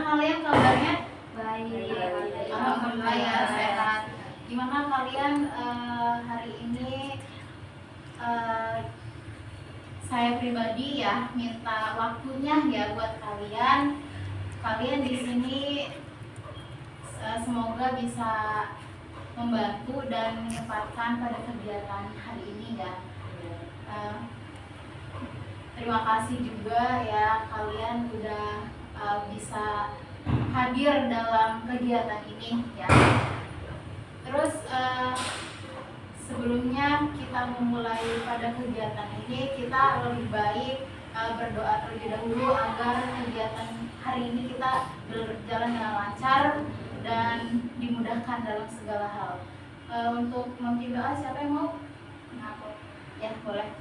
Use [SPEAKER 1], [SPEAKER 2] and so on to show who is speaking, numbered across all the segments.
[SPEAKER 1] Gimana kalian kabarnya?
[SPEAKER 2] Baik.
[SPEAKER 1] Alhamdulillah ya, sehat. Gimana kalian hari ini? Saya pribadi ya minta waktunya ya buat kalian. Kalian di sini semoga bisa membantu dan menyempatkan pada kegiatan hari ini ya. Terima kasih juga ya kalian udah bisa hadir dalam kegiatan ini ya. Terus sebelumnya kita memulai pada kegiatan ini, kita lebih baik berdoa terlebih dahulu agar kegiatan hari ini kita berjalan dengan lancar dan dimudahkan dalam segala hal. Untuk memimpin doa, siapa yang mau? Aku. Ya, boleh.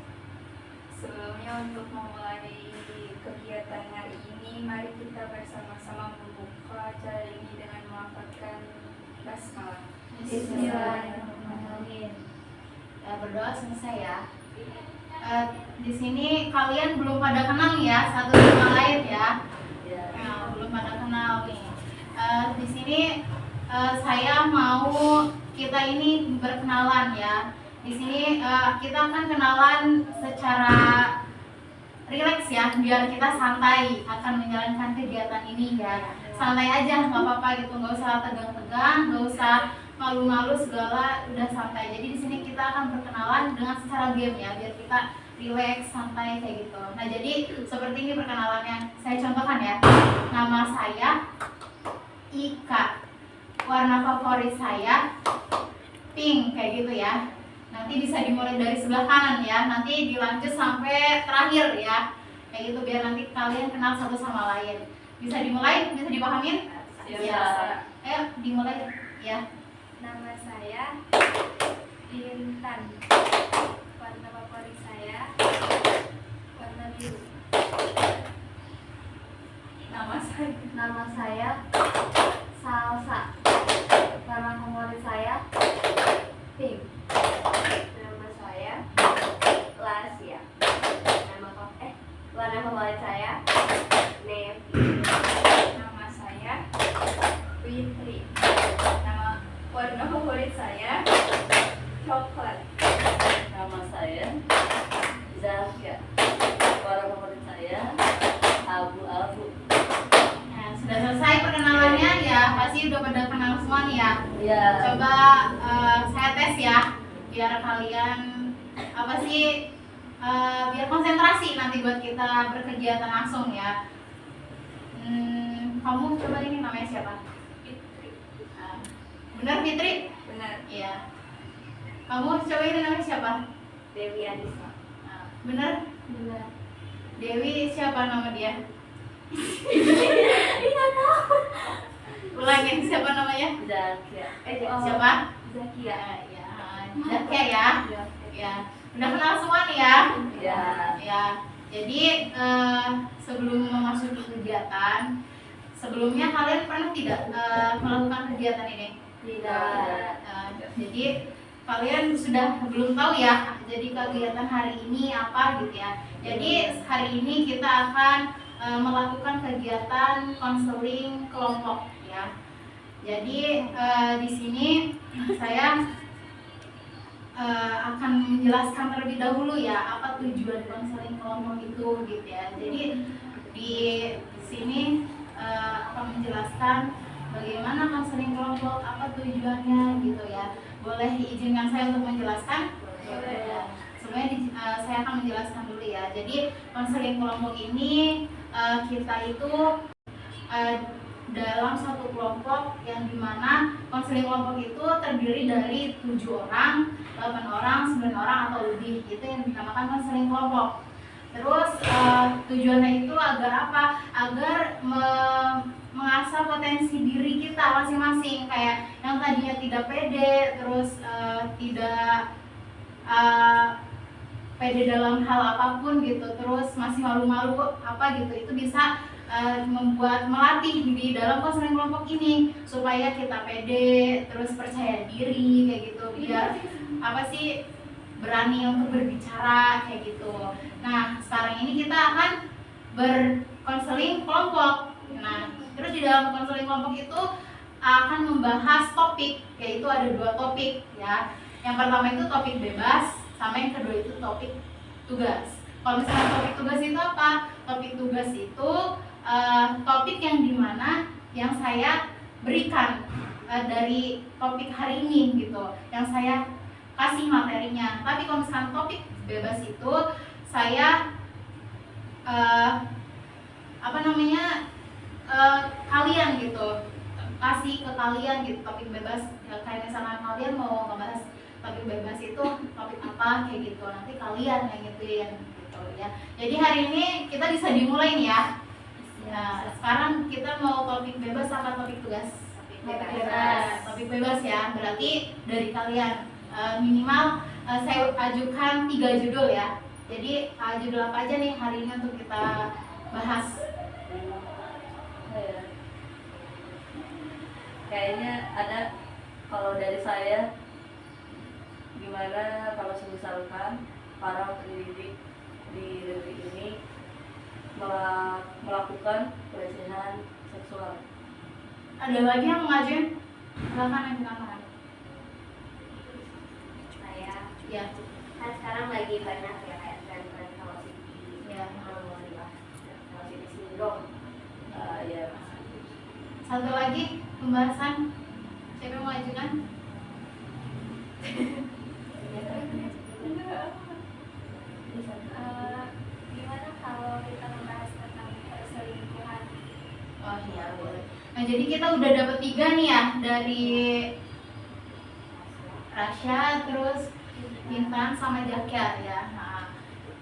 [SPEAKER 2] Sebelumnya untuk memulai kegiatan hari ini, mari kita bersama-sama membuka acara ini dengan melafazkan basmalah.
[SPEAKER 1] Bismillahirrahmanirrahim. Berdoa selesai ya. Di sini kalian belum pada kenal ya satu sama lain ya. Belum pada kenal nih. Di sini saya mau kita ini berkenalan ya. Di sini kita akan kenalan secara rileks ya, biar kita santai akan menjalankan kegiatan ini ya. Santai aja, nggak apa-apa gitu, nggak usah tegang-tegang, nggak usah malu-malu segala, udah santai. Jadi di sini kita akan berkenalan dengan secara game ya, biar kita rileks, santai kayak gitu. Nah jadi seperti ini perkenalannya. Saya contohkan ya. Nama saya Ika, warna favorit saya pink kayak gitu ya. Nanti bisa dimulai dari sebelah kanan ya, nanti dilanjut sampai terakhir ya, kayak gitu biar nanti kalian kenal satu sama lain. Bisa dimulai, bisa dipahamin?
[SPEAKER 2] Ya.
[SPEAKER 1] Ayo dimulai ya.
[SPEAKER 2] Nama saya Intan. Warna favorit saya warna biru.
[SPEAKER 3] Nama saya Salsa. Warna favorit saya pink.
[SPEAKER 2] Nama saya Lasia.
[SPEAKER 3] Warna favorit saya navy.
[SPEAKER 2] Nama saya Fitri. Warna favorit saya coklat.
[SPEAKER 3] Nama saya Zakia. Warna favorit saya abu-abu.
[SPEAKER 1] Nah, sudah selesai perkenalannya ya, pasti udah pada kenal semua nih ya.
[SPEAKER 3] Ya.
[SPEAKER 1] Coba saya tes ya, biar kalian apa sih, biar konsentrasi nanti buat kita berkegiatan langsung ya. Kamu coba ini namanya siapa?
[SPEAKER 2] Fitri.
[SPEAKER 1] Benar Fitri?
[SPEAKER 2] Benar.
[SPEAKER 1] Iya. Kamu coba ini namanya siapa?
[SPEAKER 3] Dewi Anissa.
[SPEAKER 1] Benar?
[SPEAKER 3] Benar.
[SPEAKER 1] Dewi siapa nama dia?
[SPEAKER 3] Iya tahu.
[SPEAKER 1] Ulangin siapa namanya?
[SPEAKER 3] Zakia.
[SPEAKER 1] Siapa?
[SPEAKER 3] Zakia.
[SPEAKER 1] Ya, Zakia ya.
[SPEAKER 3] Ya.
[SPEAKER 1] Ya, udah kenal semua nih ya.
[SPEAKER 3] Ya.
[SPEAKER 1] Ya, jadi sebelum memasuki kegiatan, sebelumnya kalian pernah tidak melakukan kegiatan ini?
[SPEAKER 3] Tidak.
[SPEAKER 1] Jadi kalian sudah belum tahu ya. Jadi kegiatan hari ini apa gitu ya. Jadi hari ini kita akan melakukan kegiatan konseling kelompok ya. Jadi di sini saya akan menjelaskan terlebih dahulu ya apa tujuan konseling kelompok itu gitu ya. Jadi di sini akan menjelaskan bagaimana konseling kelompok, apa tujuannya gitu ya. Boleh diizinkan saya untuk menjelaskan?
[SPEAKER 2] Boleh.
[SPEAKER 1] Ya. Sebenarnya saya akan menjelaskan dulu ya. Jadi konseling kelompok ini kita itu dalam satu kelompok yang dimana konseling kelompok itu terdiri dari 7 orang, 8 orang, 9 orang atau lebih, itu yang dinamakan konseling kelompok. Terus tujuannya itu agar apa? Agar mengasah potensi diri kita masing-masing, kayak yang tadinya tidak pede, terus tidak pede dalam hal apapun gitu, terus masih malu-malu apa gitu, itu bisa melatih di dalam konseling kelompok ini supaya kita pede, terus percaya diri kayak gitu, biar apa sih berani untuk berbicara kayak gitu. Nah sekarang ini kita akan berkonseling kelompok. Nah Terus di dalam konseling kelompok itu akan membahas topik, yaitu ada 2 topik ya. Yang pertama itu topik bebas, sama yang kedua itu topik tugas. Kalau misalnya topik tugas itu apa? Topik tugas itu topik yang dimana yang saya berikan dari topik hari ini gitu, yang saya kasih materinya. Tapi kalau misalnya topik bebas itu saya kalian gitu, kasih ke kalian gitu topik bebas. Kayak misalnya kalian mau ngebahas topik bebas itu topik apa kayak gitu, nanti kalian yang gituin gitu ya. Jadi hari ini kita bisa dimulai nih ya. Ya, sekarang kita mau topik bebas sama topik tugas? Topik bebas ya, berarti dari kalian minimal saya ajukan 3 judul ya. Jadi judul apa aja nih hari ini untuk kita bahas?
[SPEAKER 3] Kayaknya ada, kalau dari saya, gimana kalau misalkan para pendidik di negeri ini melakukan pelecehan seksual.
[SPEAKER 1] Ada lagi yang mengajuin? Silakan yang bilang.
[SPEAKER 4] Saya
[SPEAKER 1] Ya.
[SPEAKER 4] kan sekarang lagi banyak ya kayak tren-tren kalositi,
[SPEAKER 1] Ya.
[SPEAKER 4] kalositi sindrom.
[SPEAKER 3] Ya.
[SPEAKER 1] Satu lagi pembahasan, siapa yang mengajukan?
[SPEAKER 2] Gimana kalau kita membahas tentang perselingkuhan?
[SPEAKER 1] Oh iya boleh. Nah jadi kita udah dapet 3 nih ya, dari Rasya, terus Intan sama Jakia ya. Nah,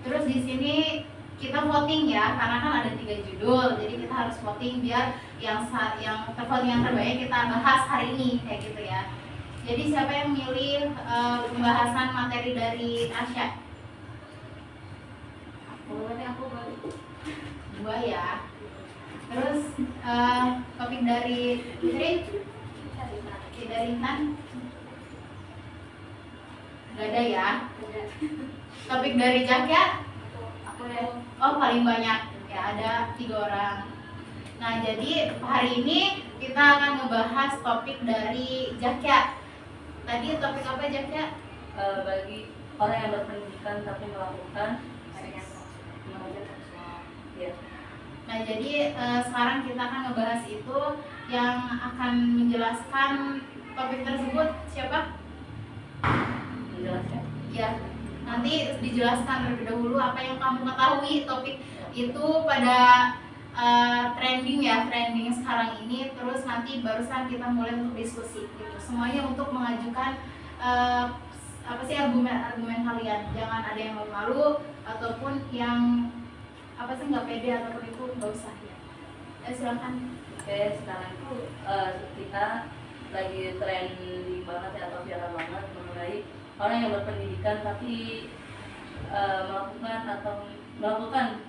[SPEAKER 1] terus di sini kita voting ya, karena kan ada 3 judul, jadi kita harus voting biar yang tervoting yang terbaik kita bahas hari ini kayak gitu ya. Jadi siapa yang milih pembahasan materi dari Rasya?
[SPEAKER 4] Aku baru
[SPEAKER 1] 2 ya. Terus topik dari Putri? Dari Intan? Gak ada ya. Topik dari Jakia?
[SPEAKER 4] aku ya.
[SPEAKER 1] Oh paling banyak ya, ada 3 orang. Nah jadi hari ini kita akan ngebahas topik dari Jakia. Tadi topik apa Jakia?
[SPEAKER 3] Bagi orang yang berpendidikan tapi melakukan ya.
[SPEAKER 1] Nah jadi sekarang kita akan ngebahas itu. Yang akan menjelaskan topik tersebut siapa?
[SPEAKER 3] Menjelaskan?
[SPEAKER 1] Ya, nanti dijelaskan terlebih dahulu apa yang kamu ketahui topik itu pada trending ya, trending sekarang ini. Terus nanti barusan kita mulai untuk diskusi gitu. Semuanya untuk mengajukan argumen kalian. Jangan ada yang malu ataupun yang nggak pede ataupun itu nggak usah ya. Silakan.
[SPEAKER 3] Oke, sekarang itu kita lagi trending banget ya, atau viral banget mengenai orang yang berpendidikan tapi melakukan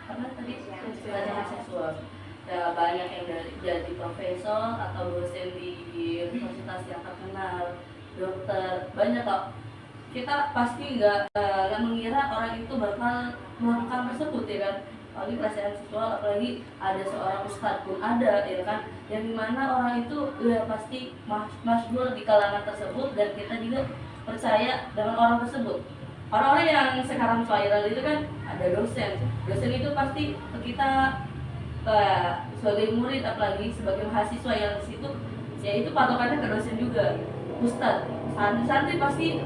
[SPEAKER 3] apa tadi, pelecehan seksual. Ya, banyak yang jadi profesor atau dosen di universitas yang terkenal, dokter, banyak kok. Kita pasti nggak mengira orang itu bakal melakukan tersebut ya kan. Apalagi pelecehan seksual, apalagi ada seorang ustadz pun ada ya kan, yang dimana orang itu ya pasti masyhur di kalangan tersebut, dan kita juga percaya dengan orang tersebut. Orang-orang yang sekarang viral itu kan ada dosen itu pasti kita sebagai murid, apalagi sebagai mahasiswa yang di situ, ya itu patokannya ke dosen juga. Ustadz, santri pasti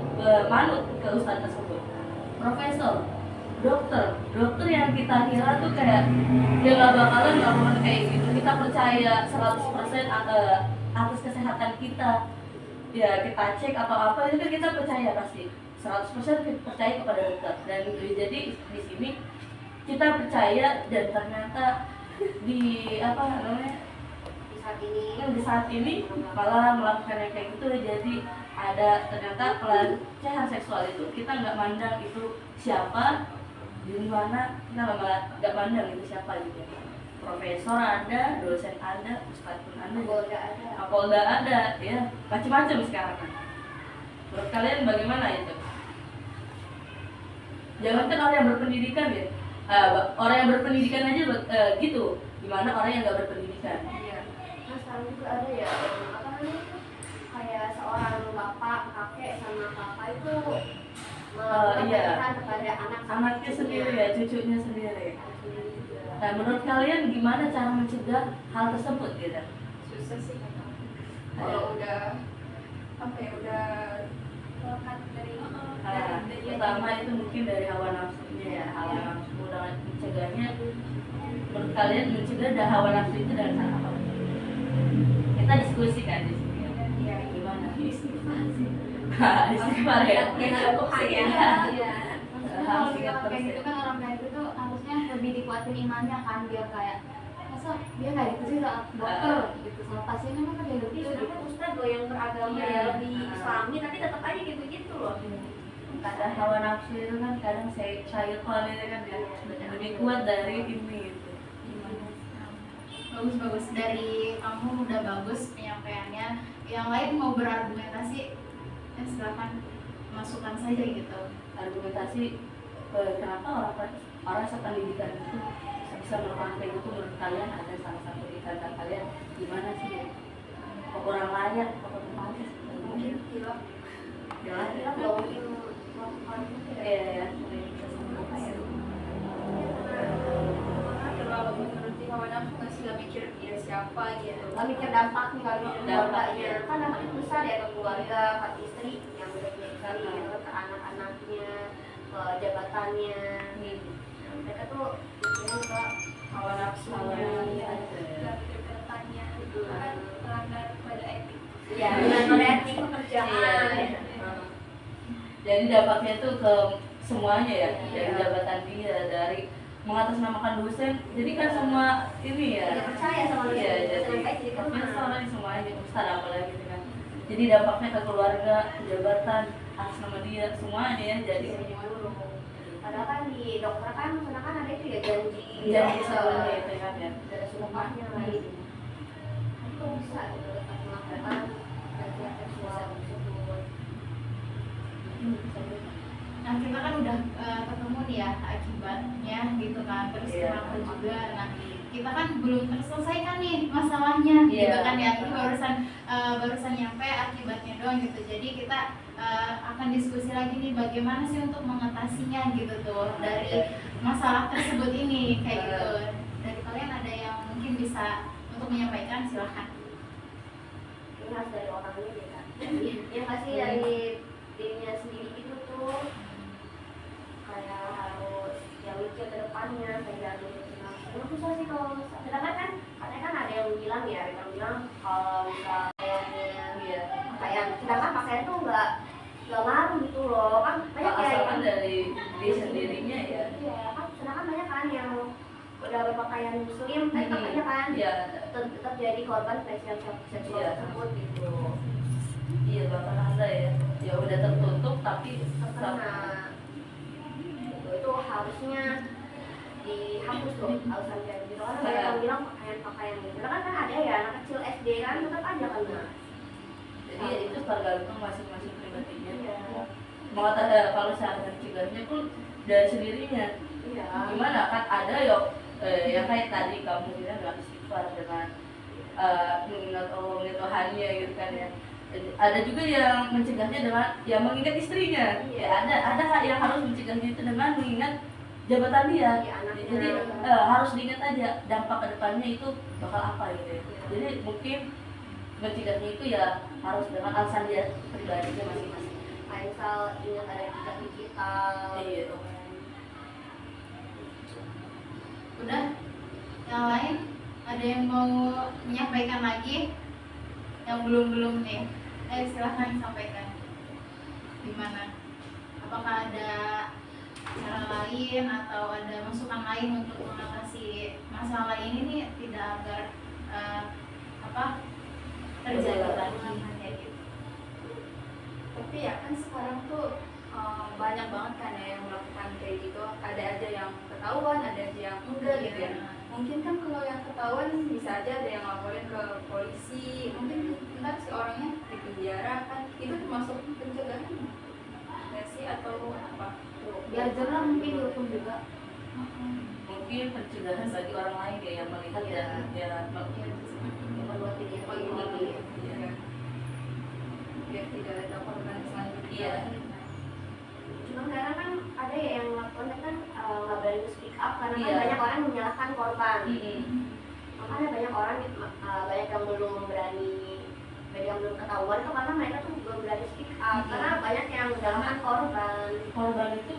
[SPEAKER 3] manut ke ustadz tersebut. Profesor, dokter yang kita kira tuh kayak dia gak bakalan melakukan kayak gitu, kita percaya 100% atas kesehatan kita, ya kita cek atau apa itu kan kita percaya, pasti 100% kita percaya kepada dokter. Dan jadi di sini kita percaya, dan ternyata di saat ini malah melakukan yang kayak gitu. Jadi ada ternyata pelecehan seksual itu kita nggak mandang itu siapa, di mana kita nggak mandang itu siapa gitu. Profesor ada, dosen ada, ustadz pun ada, kapolda ada, ya macam-macam sekarang kan. Menurut kalian bagaimana itu? Jangankan orang yang berpendidikan ya, orang yang berpendidikan aja gitu gimana orang yang nggak berpendidikan.
[SPEAKER 2] Iya.
[SPEAKER 4] Nah sekarang juga ada ya apa namanya itu kayak seorang bapak kakek sama kakak itu melakukan
[SPEAKER 3] iya.
[SPEAKER 4] pelecehan kepada
[SPEAKER 3] Anaknya sendiri ya, cucunya sendiri.
[SPEAKER 4] Anak sendiri juga.
[SPEAKER 3] Nah menurut kalian gimana cara mencegah hal tersebut gitu?
[SPEAKER 2] Susah sih kalau udah apa ya udah lekat dari
[SPEAKER 3] Pertama itu mungkin dari hawa nafsunya ya, hawa nafsu. Dan mencegahnya, menurut kalian mencegah dari hawa nafsu itu dari cara apa? Kita diskusikan di sini ya.
[SPEAKER 2] Iya.
[SPEAKER 3] Gimana? Istighfar ya.
[SPEAKER 4] Jangan Tuhan ya.
[SPEAKER 1] Iya.
[SPEAKER 3] Harus
[SPEAKER 1] Kalau
[SPEAKER 3] ingat
[SPEAKER 1] kayak
[SPEAKER 3] terus
[SPEAKER 1] gitu
[SPEAKER 3] ya.
[SPEAKER 1] kan orang kayak gitu harusnya lebih dikuatin imannya kan, biar kayak masa dia kayak gitu sih dokter gitu sama pasiennya kan kayak
[SPEAKER 4] Jadi
[SPEAKER 1] gitu
[SPEAKER 4] sebenarnya ustadz loh yang beragama
[SPEAKER 1] Iya.
[SPEAKER 4] ya lebih islami tapi tetap aja gitu-gitu loh.
[SPEAKER 3] Kadang hawa nafsu itu kan kadang syaitan itu kan ya lebih kuat dari ini gitu.
[SPEAKER 1] bagus dari kamu udah bagus penyampaiannya. Yang lain mau berargumentasi ya silakan masukkan saja gitu.
[SPEAKER 3] Argumentasi kenapa orang sependidikan itu bisa melakukan kayak gitu. Menurut kalian ada salah satu di antara kalian gimana sih? Kurang layak atau pantas?
[SPEAKER 2] mungkin hilaf.
[SPEAKER 3] Jelas
[SPEAKER 4] Kita
[SPEAKER 3] ya.
[SPEAKER 4] nggak mungkin melakukan itu ya.
[SPEAKER 3] Iya ya.
[SPEAKER 2] Karena terlalu menuruti hawa nafsu nggak mikir dia siapa gitu.
[SPEAKER 4] Nggak mikir dampaknya kali
[SPEAKER 3] Dampaknya.
[SPEAKER 4] keluarganya. Kan dampaknya besar ya ke keluarga, ke istri yang udah punya istri, gitu, ke anak-anaknya, ke jabatannya. Nah, mereka tuh mikirnya ke
[SPEAKER 2] Hawa nafsu
[SPEAKER 3] Hawa nafsu.
[SPEAKER 2] dan kedepannya itu kan melanggar pada etik.
[SPEAKER 4] ya dengan kode etik pekerjaan.
[SPEAKER 3] Iya. Jadi dampaknya tuh ke semuanya ya,
[SPEAKER 4] Iya.
[SPEAKER 3] dari jabatan dia, dari mengatasnamakan dosen. Jadi kan semua ini ya.
[SPEAKER 4] Tidak percaya sama dosen.
[SPEAKER 3] Iya, jadi
[SPEAKER 4] Dosen baik jadi kena.
[SPEAKER 3] profesor ini semuanya ustad apalagi gitu kan. Jadi dampaknya ke keluarga, ke jabatan, atas nama dia semuanya ya. Jadi
[SPEAKER 4] Padahal kan di dokter kan sana kan ada itu ya janji
[SPEAKER 3] sebelumnya itu kan ya.
[SPEAKER 4] ada sumpahnya lagi. Kok bisa gitu tetap melakukan pelecehan seksual tersebut?
[SPEAKER 1] Nah kita kan udah ketemu nih ya akibatnya gitu kan, terus
[SPEAKER 3] Iya.
[SPEAKER 1] kenapa juga. Nah kita kan belum terselesaikan nih masalahnya gitu
[SPEAKER 3] Iya.
[SPEAKER 1] kan ya. Ini barusan nyampe akibatnya doang gitu. Jadi kita akan diskusi lagi nih bagaimana sih untuk mengatasinya gitu tuh dari masalah tersebut ini kayak gitu. Dari kalian ada yang mungkin bisa untuk menyampaikan, silahkan.
[SPEAKER 4] Ini harus dari orangnya deh kan. Yang pasti dari dirinya sendiri itu tuh kayak harus yang mikir ke depannya kayak emang susah sih kalau sedangkan kan katanya kan ada yang bilang ya, ada yang bilang kalau misalnya
[SPEAKER 3] Iya.
[SPEAKER 4] pakaian, sedangkan pakaian tuh nggak ngaruh gitu loh kan banyak ya
[SPEAKER 3] Asalkan
[SPEAKER 4] yang
[SPEAKER 3] dari dia sendirinya ya.
[SPEAKER 4] iya kan sedangkan banyak kan yang udah berpakaian muslim tapi tetap aja kan
[SPEAKER 3] Iya.
[SPEAKER 4] tetap jadi korban pelecehan seksual
[SPEAKER 3] Iya.
[SPEAKER 4] tersebut gitu
[SPEAKER 3] Iya bahkan ada ya. Ya udah tertutup tapi
[SPEAKER 4] terkena gitu. Itu harusnya dihapus tuh alasan kayak gitu kan banyak yang bilang pakaian gitu kan ada ya anak kecil SD kan tetap aja kena.
[SPEAKER 3] jadi itu tergantung masing-masing pribadinya.
[SPEAKER 4] Iya.
[SPEAKER 3] Mau ada kalau cara mencegahnya pun dari sendirinya.
[SPEAKER 4] Iya.
[SPEAKER 3] Gimana kan ada yang kayak tadi kamu bilang nggak istighfar dengan mengingat Allah, mengingat Tuhannya gitu kan ya. Ada juga yang mencegahnya dengan ya mengingat istrinya.
[SPEAKER 4] Iya.
[SPEAKER 3] Ya ada yang harus mencegahnya itu dengan mengingat jabatan dia.
[SPEAKER 4] Iya, anaknya.
[SPEAKER 3] Jadi harus diingat aja dampak kedepannya itu bakal apa gitu ya. Jadi mungkin mencegahnya itu ya harus dengan alasan dia pribadinya masing-masing.
[SPEAKER 4] Kayak misal ingat ada jejak digital.
[SPEAKER 3] Iya.
[SPEAKER 1] Udah, yang lain ada yang mau menyampaikan lagi yang belum nih? Silahkan sampaikan. Gimana? Apakah ada cara lain atau ada masukan lain untuk mengatasi masalah ini nih tidak agar terjadi lagi kayak gitu?
[SPEAKER 2] Tapi ya kan sekarang tuh banyak banget kan ya yang melakukan kayak gitu. Ada aja yang ketahuan, ada aja yang enggak gitu ya. Mungkin kan kalau yang ketahuan bisa aja ada yang laporin ke polisi. Mungkin ntar si orangnya di penjara kan. Itu termasuk pencegahan nggak sih atau apa?
[SPEAKER 1] Biar jerah mungkin dihukum juga.
[SPEAKER 3] mungkin pencegahan bagi orang lain ya yang melihat
[SPEAKER 4] Iya.
[SPEAKER 3] ya
[SPEAKER 4] Membuat diri
[SPEAKER 2] Oh,
[SPEAKER 4] sendiri.
[SPEAKER 3] Iya.
[SPEAKER 2] Biar tidak ada korban selanjutnya.
[SPEAKER 3] Iya.
[SPEAKER 4] Cuma karena kan ada ya yang melakukannya kan nggak berani speak up karena kan
[SPEAKER 3] Iya.
[SPEAKER 4] banyak orang menyalahkan korban.
[SPEAKER 3] Mm-mm.
[SPEAKER 4] Makanya banyak orang banyak yang belum berani, banyak yang belum ketahuan itu karena mereka tuh belum berani speak up karena banyak yang menyalahkan korban.
[SPEAKER 3] Korban itu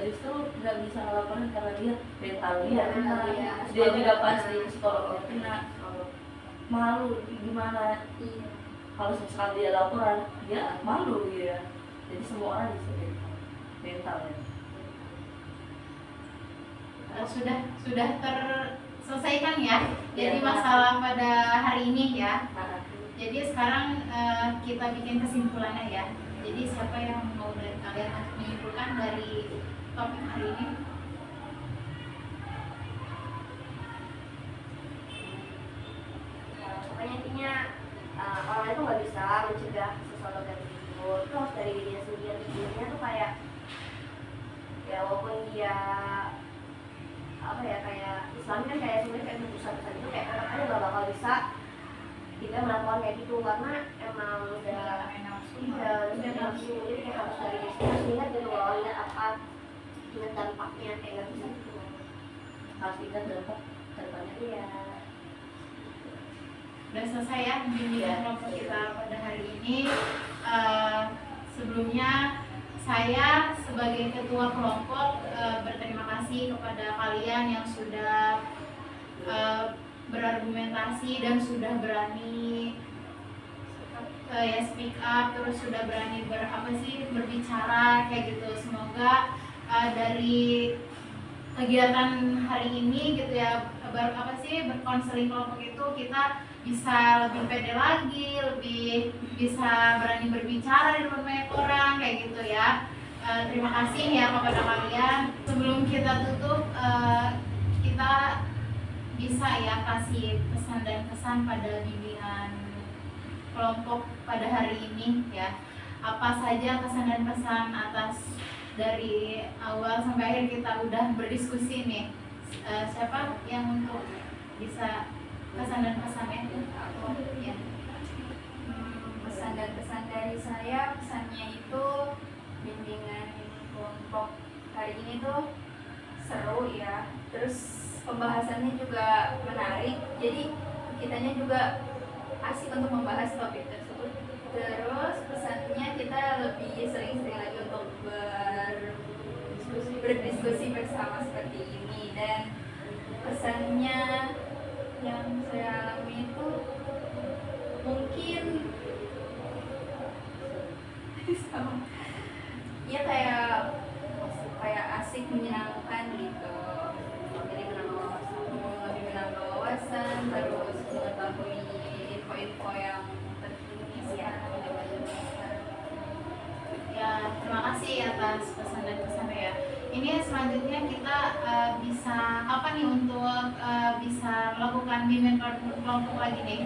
[SPEAKER 3] justru nggak bisa ngelaporin karena dia mentalnya
[SPEAKER 4] Iya,
[SPEAKER 3] kena,
[SPEAKER 4] iya.
[SPEAKER 3] dia juga pasti psikolognya kena, malu gimana kalau misalkan dia laporan dia malu ya, jadi semua orang bisa mentalnya.
[SPEAKER 1] Sudah terselesaikan ya. Jadi
[SPEAKER 3] Iya.
[SPEAKER 1] masalah pada hari ini ya.
[SPEAKER 3] Nah,
[SPEAKER 1] Jadi sekarang kita bikin kesimpulannya ya. Jadi siapa yang mau dari kalian untuk menyimpulkan dari topik hari ini?
[SPEAKER 4] Pokoknya intinya orang itu nggak bisa mencegah sesuatu dari itu, itu harus dari dirinya sendiri. Dirinya tuh kayak ya walaupun dia apa ya kayak Islam kan kayak sebenarnya kayak besar-besar itu kayak orang aja nggak bakal bisa tidak melakukan kayak gitu karena emang udah iya udah nafsu jadi kayak harus dari diri sendiri, harus lihat gitu loh, lihat apa lihat dampaknya kayak nggak bisa gitu loh.
[SPEAKER 3] harus ingat dampak kedepannya.
[SPEAKER 4] Iya.
[SPEAKER 1] Udah selesai ya bimbingan kelompok kita pada hari ini. Sebelumnya saya sebagai ketua kelompok berterima kasih kepada kalian yang sudah berargumentasi dan sudah berani ya speak up, terus sudah berani berbicara kayak gitu. Semoga dari kegiatan hari ini gitu ya berkonseling kelompok itu kita bisa lebih pede lagi, lebih bisa berani berbicara di depan banyak orang kayak gitu ya. Terima kasih ya kepada kalian. Sebelum kita tutup, kita bisa ya kasih pesan dan kesan pada bimbingan kelompok pada hari ini ya. Apa saja kesan dan pesan atas dari awal sampai akhir kita udah berdiskusi nih. Siapa yang untuk bisa pesan dan pesannya? Ya.
[SPEAKER 2] Pesan dan pesan dari saya, pesannya itu bimbingan kelompok hari ini tuh seru ya, terus pembahasannya juga menarik, jadi kitanya juga asik untuk membahas topik tersebut. Terus pesannya kita lebih sering-sering lagi untuk berdiskusi bersama seperti ini. Dan pesannya yang saya alami itu mungkin ya kayak asik, menyenangkan gitu, jadi lebih menambah wawasan, terus mengetahui info-info yang terkini ya.
[SPEAKER 1] Ya, terima kasih atas pesan dan pesannya ya. Ini selanjutnya kita bisa apa nih untuk bisa melakukan bimbingan kelompok lagi nih?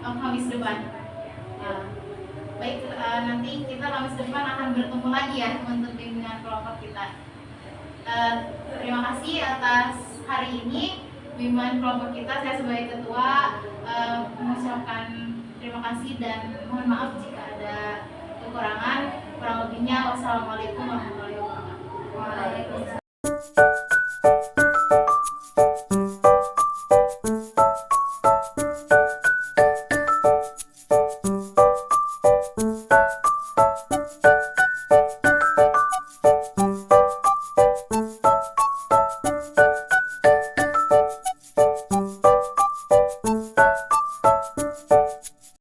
[SPEAKER 1] Kamis depan. Baik, nanti kita Kamis depan akan bertemu lagi ya untuk bimbingan kelompok kita. Terima kasih atas hari ini bimbingan kelompok kita. Saya sebagai ketua mengucapkan terima kasih dan mohon maaf jika ada kekurangan. Kurang lebihnya wassalamualaikum warahmatullahi wabarakatuh.
[SPEAKER 2] Waalaikumsalam.